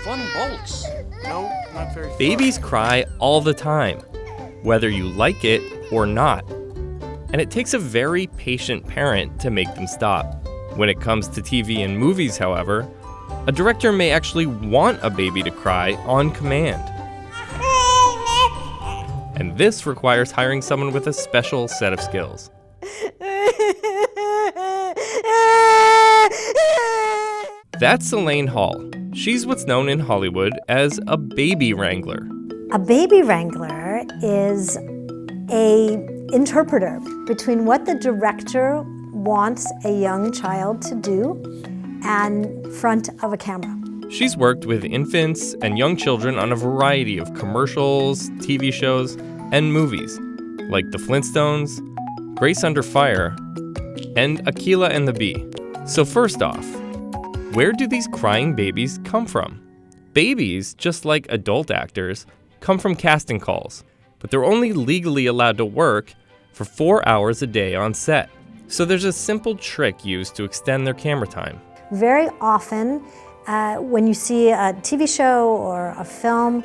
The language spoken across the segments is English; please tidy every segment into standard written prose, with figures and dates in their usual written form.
one bolts. No, not very far. Babies cry all the time, whether you like it or not. And it takes a very patient parent to make them stop. When it comes to TV and movies, however, a director may actually want a baby to cry on command. And this requires hiring someone with a special set of skills. That's Elaine Hall. She's what's known in Hollywood as a baby wrangler. A baby wrangler is an interpreter between what the director wants a young child to do and front of a camera. She's worked with infants and young children on a variety of commercials, TV shows, and movies, like The Flintstones, Grace Under Fire, and Akilah and the Bee. So first off, where do these crying babies come from? Babies, just like adult actors, come from casting calls, but they're only legally allowed to work for 4 hours a day on set. So there's a simple trick used to extend their camera time. Very often, when you see a TV show or a film,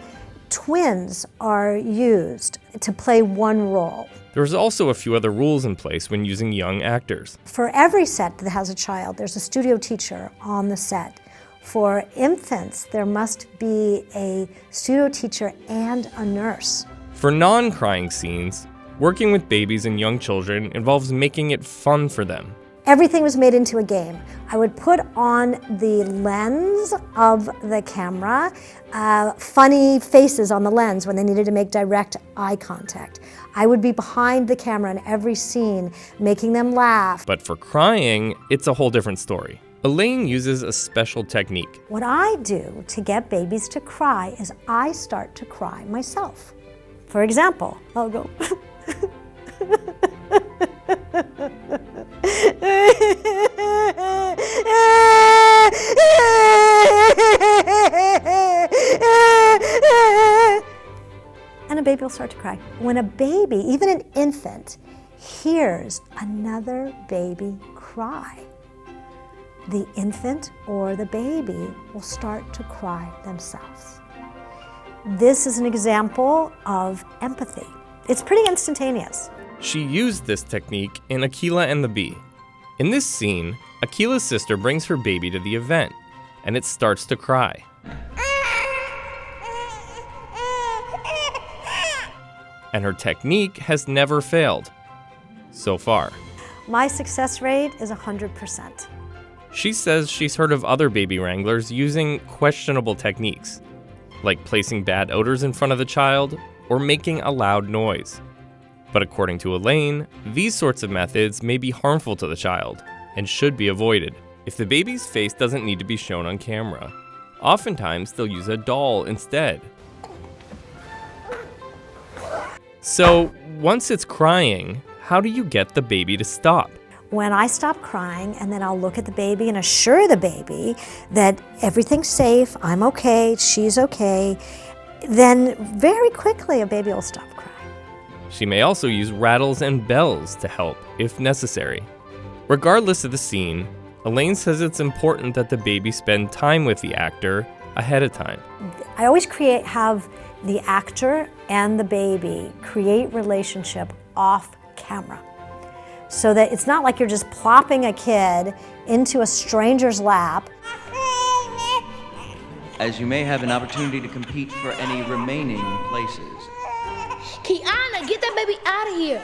twins are used to play one role. There's also a few other rules in place when using young actors. For every set that has a child, there's a studio teacher on the set. For infants, there must be a studio teacher and a nurse. For non-crying scenes, working with babies and young children involves making it fun for them. Everything was made into a game. I would put on the lens of the camera, funny faces on the lens when they needed to make direct eye contact. I would be behind the camera in every scene, making them laugh. But for crying, it's a whole different story. Elaine uses a special technique. What I do to get babies to cry is I start to cry myself. For example, I'll go. And a baby will start to cry. When a baby, even an infant, hears another baby cry, the infant or the baby will start to cry themselves. This is an example of empathy. It's pretty instantaneous. She used this technique in Akilah and the Bee. In this scene, Akilah's sister brings her baby to the event, and it starts to cry. And her technique has never failed, so far. My success rate is 100%. She says she's heard of other baby wranglers using questionable techniques, like placing bad odors in front of the child or making a loud noise. But according to Elaine, these sorts of methods may be harmful to the child and should be avoided. If the baby's face doesn't need to be shown on camera, oftentimes they'll use a doll instead. So, once it's crying, how do you get the baby to stop? When I stop crying, and then I'll look at the baby and assure the baby that everything's safe, I'm okay, she's okay, then very quickly a baby will stop crying. She may also use rattles and bells to help if necessary. Regardless of the scene, Elaine says it's important that the baby spend time with the actor ahead of time. I always have the actor and the baby create relationship off camera, so that it's not like you're just plopping a kid into a stranger's lap. As you may have an opportunity to compete for any remaining places. Kiana, get that baby out of here.